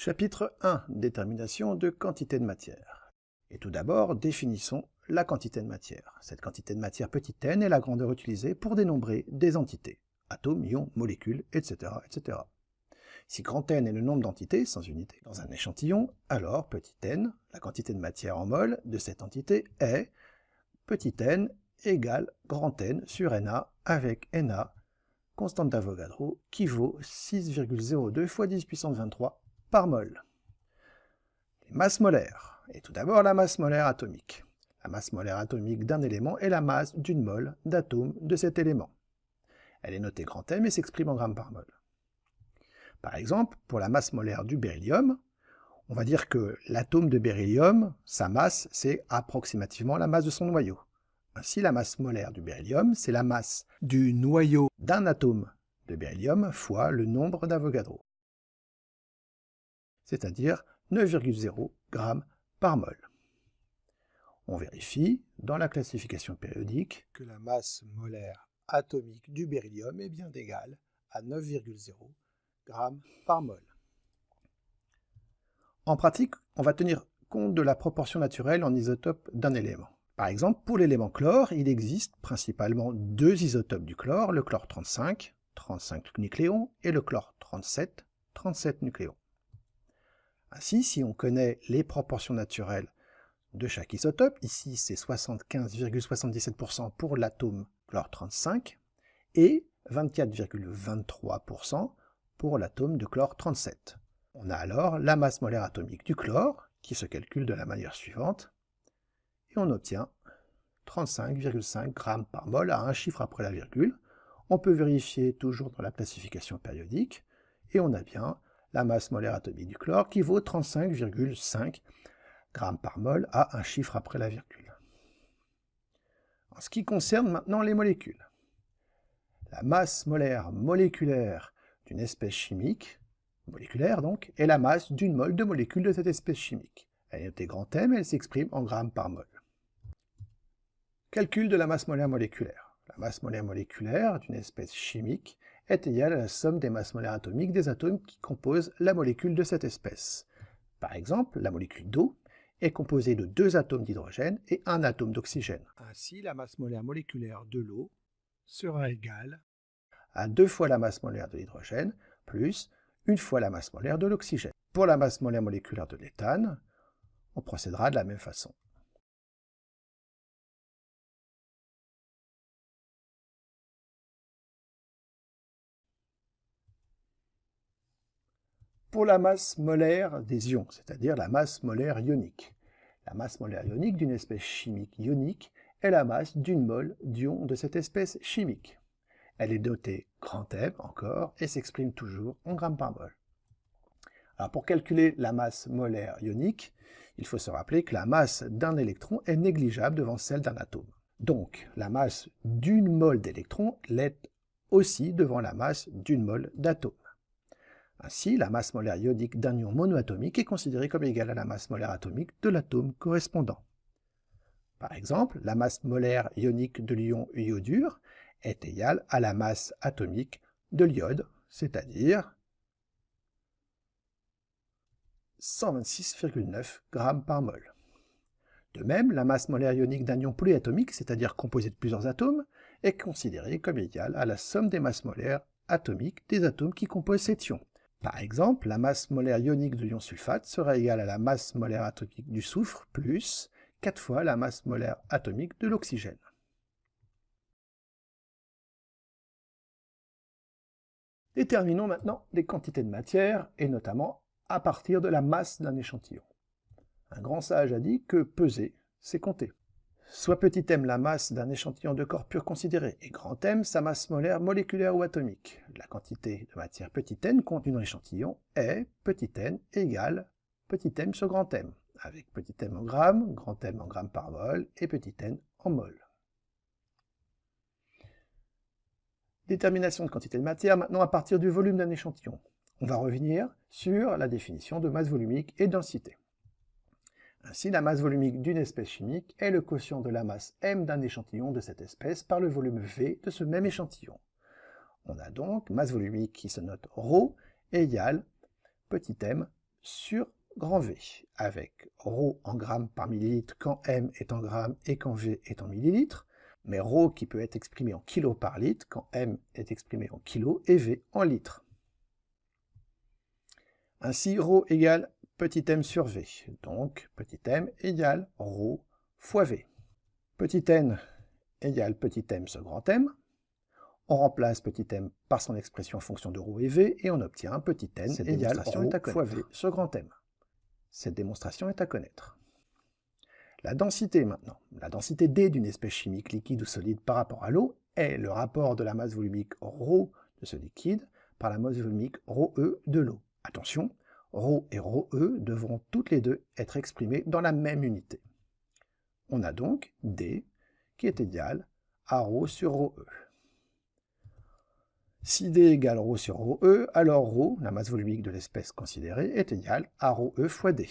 Chapitre 1. Détermination de quantité de matière. Et tout d'abord, définissons la quantité de matière. Cette quantité de matière petite n est la grandeur utilisée pour dénombrer des entités, atomes, ions, molécules, etc., etc. Si grand N est le nombre d'entités, sans unité, dans un échantillon, alors petit n, la quantité de matière en mol de cette entité est petit n égale grand N sur Na avec Na, constante d'Avogadro, qui vaut 6,02 fois 10 puissance 23 par mol. Les masses molaires. Et tout d'abord la masse molaire atomique. La masse molaire atomique d'un élément est la masse d'une mole d'atome de cet élément. Elle est notée grand M et s'exprime en grammes par mol. Par exemple, pour la masse molaire du beryllium, on va dire que l'atome de beryllium, sa masse, c'est approximativement la masse de son noyau. Ainsi, la masse molaire du beryllium, c'est la masse du noyau d'un atome de beryllium fois le nombre d'Avogadro, c'est-à-dire 9,0 g par mol. On vérifie, dans la classification périodique, que la masse molaire atomique du beryllium est bien égale à 9,0 g par mol. En pratique, on va tenir compte de la proportion naturelle en isotopes d'un élément. Par exemple, pour l'élément chlore, il existe principalement deux isotopes du chlore, le chlore 35, 35 nucléons, et le chlore 37, 37 nucléons. Ainsi, si on connaît les proportions naturelles de chaque isotope, ici c'est 75,77% pour l'atome chlore 35 et 24,23% pour l'atome de chlore 37. On a alors la masse molaire atomique du chlore, qui se calcule de la manière suivante, et on obtient 35,5 g par mol à un chiffre après la virgule. On peut vérifier toujours dans la classification périodique, et on a bien la masse molaire atomique du chlore qui vaut 35,5 g par mol à un chiffre après la virgule. En ce qui concerne maintenant les molécules, la masse molaire moléculaire d'une espèce chimique, moléculaire donc, est la masse d'une mole de molécules de cette espèce chimique. Elle est notée grand M et elle s'exprime en grammes par mol. Calcul de la masse molaire moléculaire. La masse molaire moléculaire d'une espèce chimique est égale à la somme des masses molaires atomiques des atomes qui composent la molécule de cette espèce. Par exemple, la molécule d'eau est composée de 2 atomes d'hydrogène et 1 atome d'oxygène. Ainsi, la masse molaire moléculaire de l'eau sera égale à 2 fois la masse molaire de l'hydrogène plus 1 fois la masse molaire de l'oxygène. Pour la masse molaire moléculaire de l'éthane, on procédera de la même façon. Pour la masse molaire des ions, c'est-à-dire la masse molaire ionique. La masse molaire ionique d'une espèce chimique ionique est la masse d'une mole d'ion de cette espèce chimique. Elle est notée grand M encore et s'exprime toujours en grammes par mol. Alors pour calculer la masse molaire ionique, il faut se rappeler que la masse d'un électron est négligeable devant celle d'un atome. Donc la masse d'une mole d'électrons l'est aussi devant la masse d'une mole d'atome. Ainsi, la masse molaire ionique d'un ion monoatomique est considérée comme égale à la masse molaire atomique de l'atome correspondant. Par exemple, la masse molaire ionique de l'ion iodure est égale à la masse atomique de l'iode, c'est-à-dire 126,9 g par mol. De même, la masse molaire ionique d'un ion polyatomique, c'est-à-dire composé de plusieurs atomes, est considérée comme égale à la somme des masses molaires atomiques des atomes qui composent cet ion. Par exemple, la masse molaire ionique de l'ion sulfate sera égale à la masse molaire atomique du soufre plus 4 fois la masse molaire atomique de l'oxygène. Déterminons maintenant les quantités de matière, et notamment à partir de la masse d'un échantillon. Un grand sage a dit que peser, c'est compter. Soit petit m la masse d'un échantillon de corps pur considéré, et grand M sa masse molaire moléculaire ou atomique. La quantité de matière petit n contenue dans l'échantillon est petit n égale petit m sur grand M, avec petit m en grammes, grand M en grammes par mol, et petit n en mol. Détermination de quantité de matière maintenant à partir du volume d'un échantillon. On va revenir sur la définition de masse volumique et densité. Ainsi, la masse volumique d'une espèce chimique est le quotient de la masse m d'un échantillon de cette espèce par le volume V de ce même échantillon. On a donc masse volumique qui se note ρ égale petit m sur grand V, avec ρ en grammes par millilitre quand M est en grammes et quand V est en millilitres, mais ρ qui peut être exprimé en kilos par litre quand M est exprimé en kilos et V en litres. Ainsi, ρ égale petit m sur V, donc petit m égale ρ fois V. Petit n égale petit m sur grand M. On remplace petit m par son expression en fonction de ρ et V et on obtient petit n égale ρ fois V sur grand M. Cette démonstration est à connaître. La densité maintenant. La densité D d'une espèce chimique liquide ou solide par rapport à l'eau est le rapport de la masse volumique ρ de ce liquide par la masse volumique ρe de l'eau. Attention, ρ et ρe devront toutes les deux être exprimées dans la même unité. On a donc D qui est égal à ρ sur ρe. Si D égale ρ sur ρe, alors ρ, la masse volumique de l'espèce considérée, est égale à ρe fois D.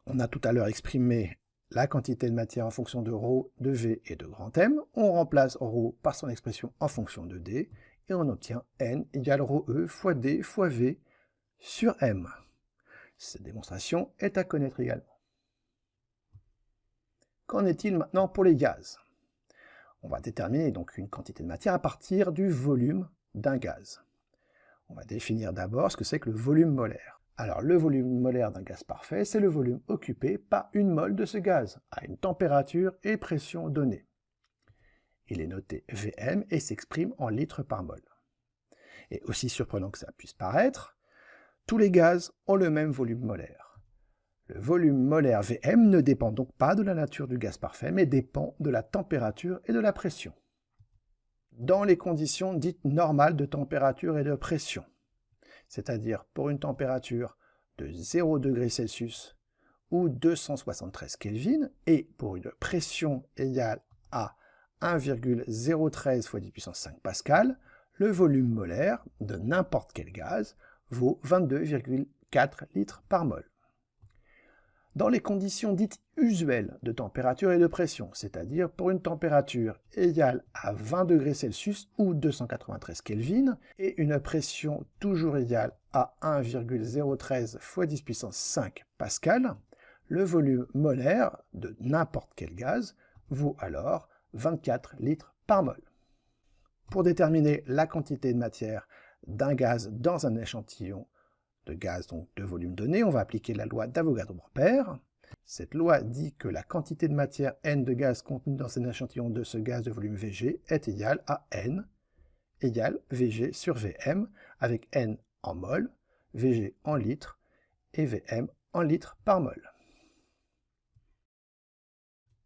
On a tout à l'heure exprimé la quantité de matière en fonction de ρ, de V et de grand M. On remplace ρ par son expression en fonction de D et on obtient N égale ρe fois D fois V sur M. Cette démonstration est à connaître également. Qu'en est-il maintenant pour les gaz? On va déterminer donc une quantité de matière à partir du volume d'un gaz. On va définir d'abord ce que c'est que le volume molaire. Alors le volume molaire d'un gaz parfait, c'est le volume occupé par une mole de ce gaz, à une température et pression données. Il est noté Vm et s'exprime en litres par mol. Et aussi surprenant que ça puisse paraître, tous les gaz ont le même volume molaire. Le volume molaire Vm ne dépend donc pas de la nature du gaz parfait, mais dépend de la température et de la pression. Dans les conditions dites normales de température et de pression, c'est-à-dire pour une température de 0 degrés Celsius ou 273 Kelvin, et pour une pression égale à 1,013 fois 10 puissance 5 pascal, le volume molaire de n'importe quel gaz vaut 22,4 litres par mol. Dans les conditions dites usuelles de température et de pression, c'est-à-dire pour une température égale à 20 degrés Celsius ou 293 Kelvin, et une pression toujours égale à 1,013 fois 10 puissance 5 pascal, le volume molaire de n'importe quel gaz vaut alors 24 litres par mol. Pour déterminer la quantité de matière d'un gaz dans un échantillon de gaz donc de volume donné, on va appliquer la loi d'Avogadro-Ampère. Cette loi dit que la quantité de matière N de gaz contenue dans un échantillon de ce gaz de volume Vg est égale à N égale Vg sur Vm, avec N en mol, Vg en litres et Vm en litres par mol.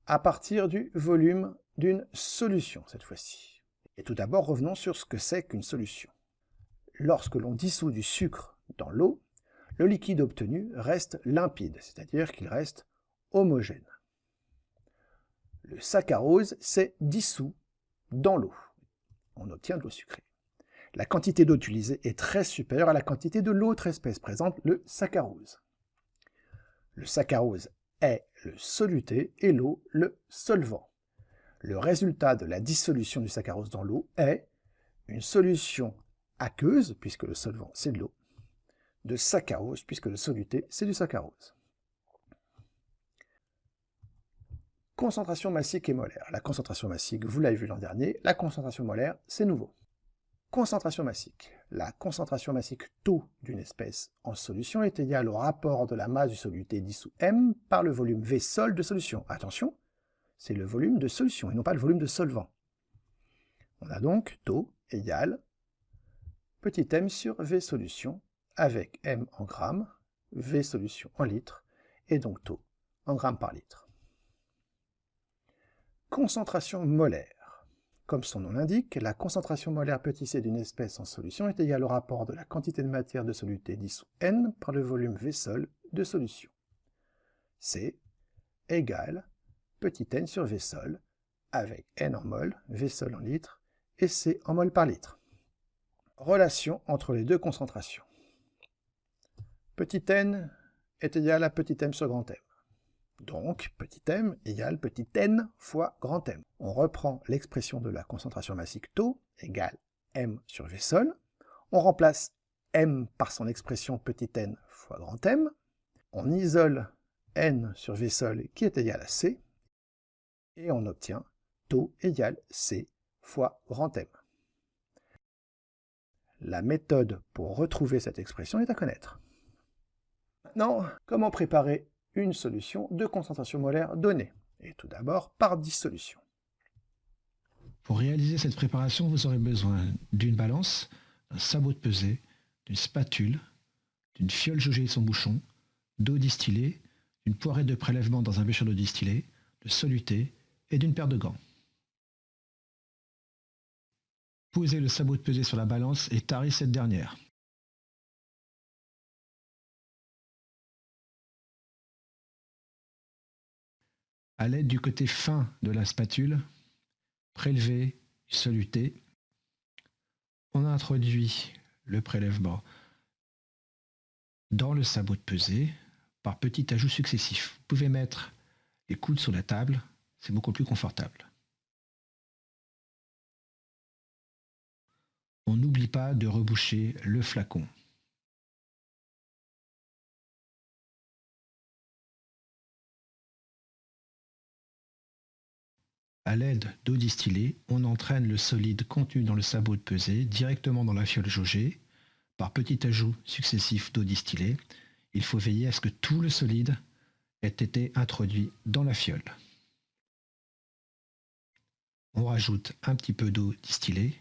À partir du volume d'une solution cette fois-ci. Et tout d'abord, revenons sur ce que c'est qu'une solution. Lorsque l'on dissout du sucre dans l'eau, le liquide obtenu reste limpide, c'est-à-dire qu'il reste homogène. Le saccharose s'est dissous dans l'eau. On obtient de l'eau sucrée. La quantité d'eau utilisée est très supérieure à la quantité de l'autre espèce présente, le saccharose. Le saccharose est le soluté et l'eau le solvant. Le résultat de la dissolution du saccharose dans l'eau est une solution aqueuse, puisque le solvant c'est de l'eau, de saccharose, puisque le soluté c'est du saccharose. Concentration massique et molaire. La concentration massique, vous l'avez vu l'an dernier, la concentration molaire, c'est nouveau. Concentration massique. La concentration massique taux d'une espèce en solution est égale au rapport de la masse du soluté dissous M par le volume V sol de solution. Attention, c'est le volume de solution et non pas le volume de solvant. On a donc taux égale petit m sur V solution avec M en grammes, V solution en litres, et donc taux en grammes par litre. Concentration molaire. Comme son nom l'indique, la concentration molaire petit c d'une espèce en solution est égale au rapport de la quantité de matière de soluté dissous N par le volume V sol de solution. C égale petit n sur V sol avec N en mol, V sol en litres, et C en mol par litre. Relation entre les deux concentrations. Petit n est égal à petit m sur grand M. Donc, petit m égale petit n fois grand M. On reprend l'expression de la concentration massique taux égale m sur V sol. On remplace m par son expression petit n fois grand M. On isole n sur V sol qui est égal à C, et on obtient taux égale C fois grand M. La méthode pour retrouver cette expression est à connaître. Maintenant, comment préparer une solution de concentration molaire donnée? Et tout d'abord, par dissolution. Pour réaliser cette préparation, vous aurez besoin d'une balance, d'un sabot de pesée, d'une spatule, d'une fiole jaugée et son bouchon, d'eau distillée, d'une poirée de prélèvement dans un bécher d'eau distillée, de soluté et d'une paire de gants. Posez le sabot de pesée sur la balance et tarez cette dernière. À l'aide du côté fin de la spatule, prélevez, soluté. On introduit le prélèvement dans le sabot de pesée par petits ajouts successifs. Vous pouvez mettre les coudes sur la table, c'est beaucoup plus confortable. On n'oublie pas de reboucher le flacon. À l'aide d'eau distillée, on entraîne le solide contenu dans le sabot de pesée directement dans la fiole jaugée par petits ajouts successifs d'eau distillée. Il faut veiller à ce que tout le solide ait été introduit dans la fiole. On rajoute un petit peu d'eau distillée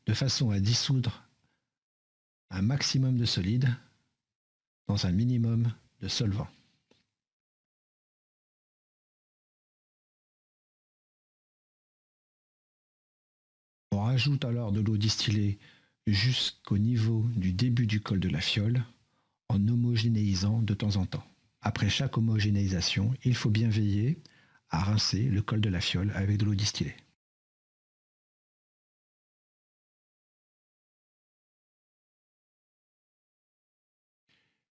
de façon à dissoudre un maximum de solide dans un minimum de solvant. On rajoute alors de l'eau distillée jusqu'au niveau du début du col de la fiole en homogénéisant de temps en temps. Après chaque homogénéisation, il faut bien veiller à rincer le col de la fiole avec de l'eau distillée.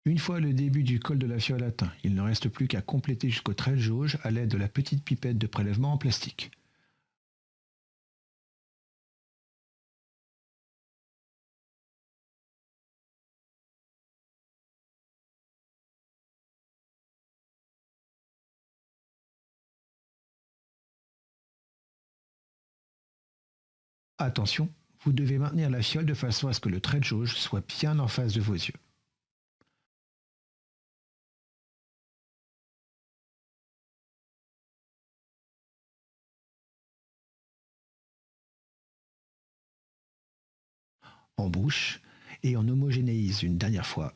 Une fois le début du col de la fiole atteint, il ne reste plus qu'à compléter jusqu'au trait de jauge à l'aide de la petite pipette de prélèvement en plastique. Attention, vous devez maintenir la fiole de façon à ce que le trait de jauge soit bien en face de vos yeux. On bouche et on homogénéise une dernière fois.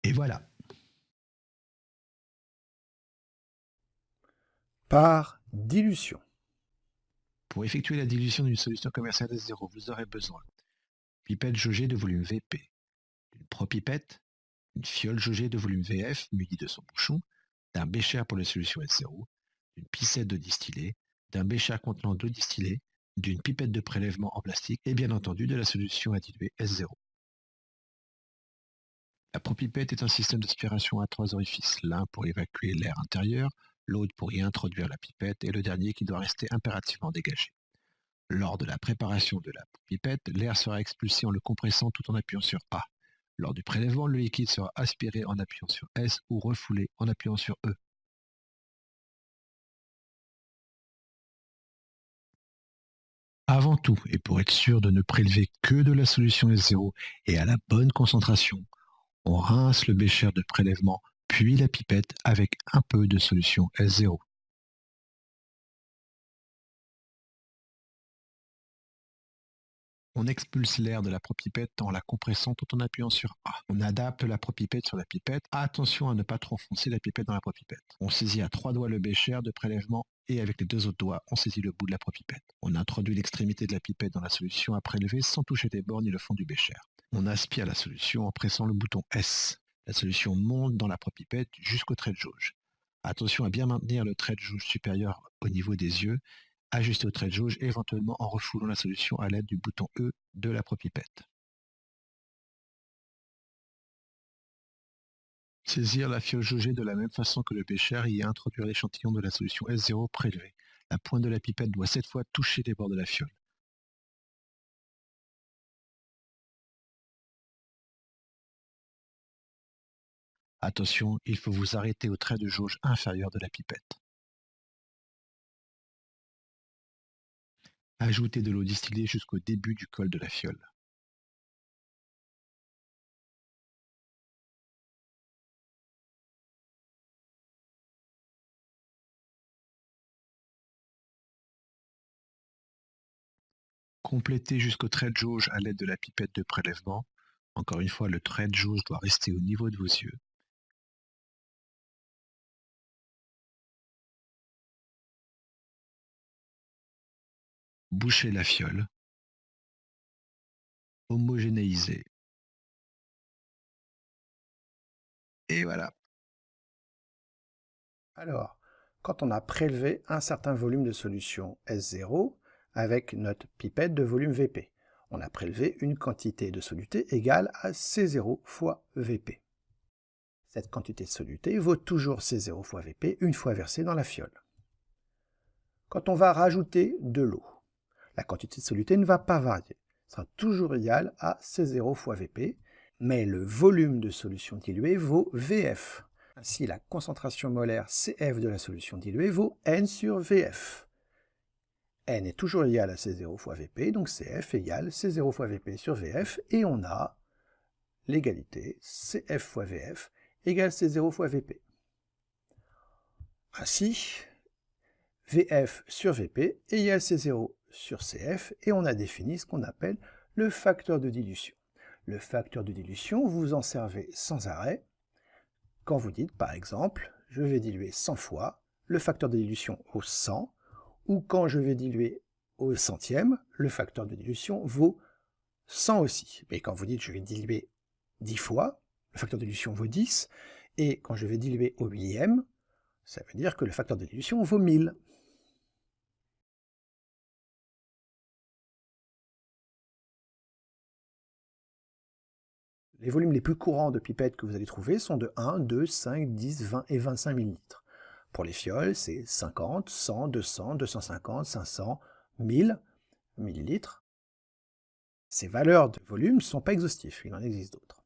Et voilà. Par dilution. Pour effectuer la dilution d'une solution commerciale S0, vous aurez besoin d'une pipette jaugée de volume VP, d'une propipette, d'une fiole jaugée de volume VF munie de son bouchon, d'un bécher pour la solution S0, d'une piscette d'eau distillée, d'un bécher contenant d'eau distillée, d'une pipette de prélèvement en plastique et bien entendu de la solution à diluer S0. La propipette est un système d'aspiration à 3 orifices, l'un pour évacuer l'air intérieur, l'autre pour y introduire la pipette et le dernier qui doit rester impérativement dégagé. Lors de la préparation de la pipette, l'air sera expulsé en le compressant tout en appuyant sur A. Lors du prélèvement, le liquide sera aspiré en appuyant sur S ou refoulé en appuyant sur E. Avant tout, et pour être sûr de ne prélever que de la solution S0 et à la bonne concentration, on rince le bécher de prélèvement puis la pipette avec un peu de solution S0. On expulse l'air de la propipette en la compressant tout en appuyant sur A. On adapte la propipette sur la pipette. Attention à ne pas trop enfoncer la pipette dans la propipette. On saisit à 3 doigts le bécher de prélèvement et avec les 2 autres doigts, on saisit le bout de la propipette. On introduit l'extrémité de la pipette dans la solution à prélever sans toucher les bords ni le fond du bécher. On aspire la solution en pressant le bouton S. La solution monte dans la propipette jusqu'au trait de jauge. Attention à bien maintenir le trait de jauge supérieur au niveau des yeux. Ajuster au trait de jauge et éventuellement en refoulant la solution à l'aide du bouton E de la propipette. Saisir la fiole jaugée de la même façon que le bécher et y introduire l'échantillon de la solution S0 prélevé. La pointe de la pipette doit cette fois toucher les bords de la fiole. Attention, il faut vous arrêter au trait de jauge inférieur de la pipette. Ajoutez de l'eau distillée jusqu'au début du col de la fiole. Complétez jusqu'au trait de jauge à l'aide de la pipette de prélèvement. Encore une fois, le trait de jauge doit rester au niveau de vos yeux. Bouchez la fiole. Homogénéisez. Et voilà. Alors, quand on a prélevé un certain volume de solution S0 avec notre pipette de volume Vp, on a prélevé une quantité de soluté égale à C0 fois Vp. Cette quantité de soluté vaut toujours C0 fois Vp une fois versée dans la fiole. Quand on va rajouter de l'eau, la quantité de soluté ne va pas varier. Elle sera toujours égale à C0 fois Vp, mais le volume de solution diluée vaut Vf. Ainsi, la concentration molaire Cf de la solution diluée vaut N sur Vf. N est toujours égal à C0 fois Vp, donc Cf égale C0 fois Vp sur Vf, et on a l'égalité Cf fois Vf égale C0 fois Vp. Ainsi, Vf sur Vp égale C0 sur Cf, et on a défini ce qu'on appelle le facteur de dilution. Le facteur de dilution, vous vous en servez sans arrêt quand vous dites, par exemple, je vais diluer 100 fois, le facteur de dilution vaut 100, ou quand je vais diluer au centième, le facteur de dilution vaut 100 aussi. Mais quand vous dites je vais diluer 10 fois, le facteur de dilution vaut 10, et quand je vais diluer au millième, ça veut dire que le facteur de dilution vaut 1000. Les volumes les plus courants de pipettes que vous allez trouver sont de 1, 2, 5, 10, 20 et 25 ml. Pour les fioles, c'est 50, 100, 200, 250, 500, 1000 ml. Ces valeurs de volume ne sont pas exhaustives, il en existe d'autres.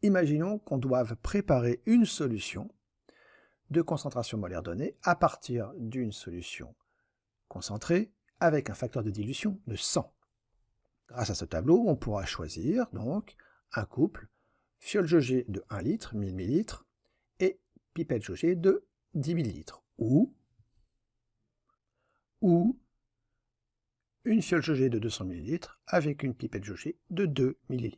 Imaginons qu'on doive préparer une solution de concentration molaire donnée à partir d'une solution concentrée avec un facteur de dilution de 100. Grâce à ce tableau, on pourra choisir donc un couple fiole jaugée de 1 litre, 1000 ml, et pipette jaugée de 10 ml, ou une fiole jaugée de 200 ml avec une pipette jaugée de 2 ml.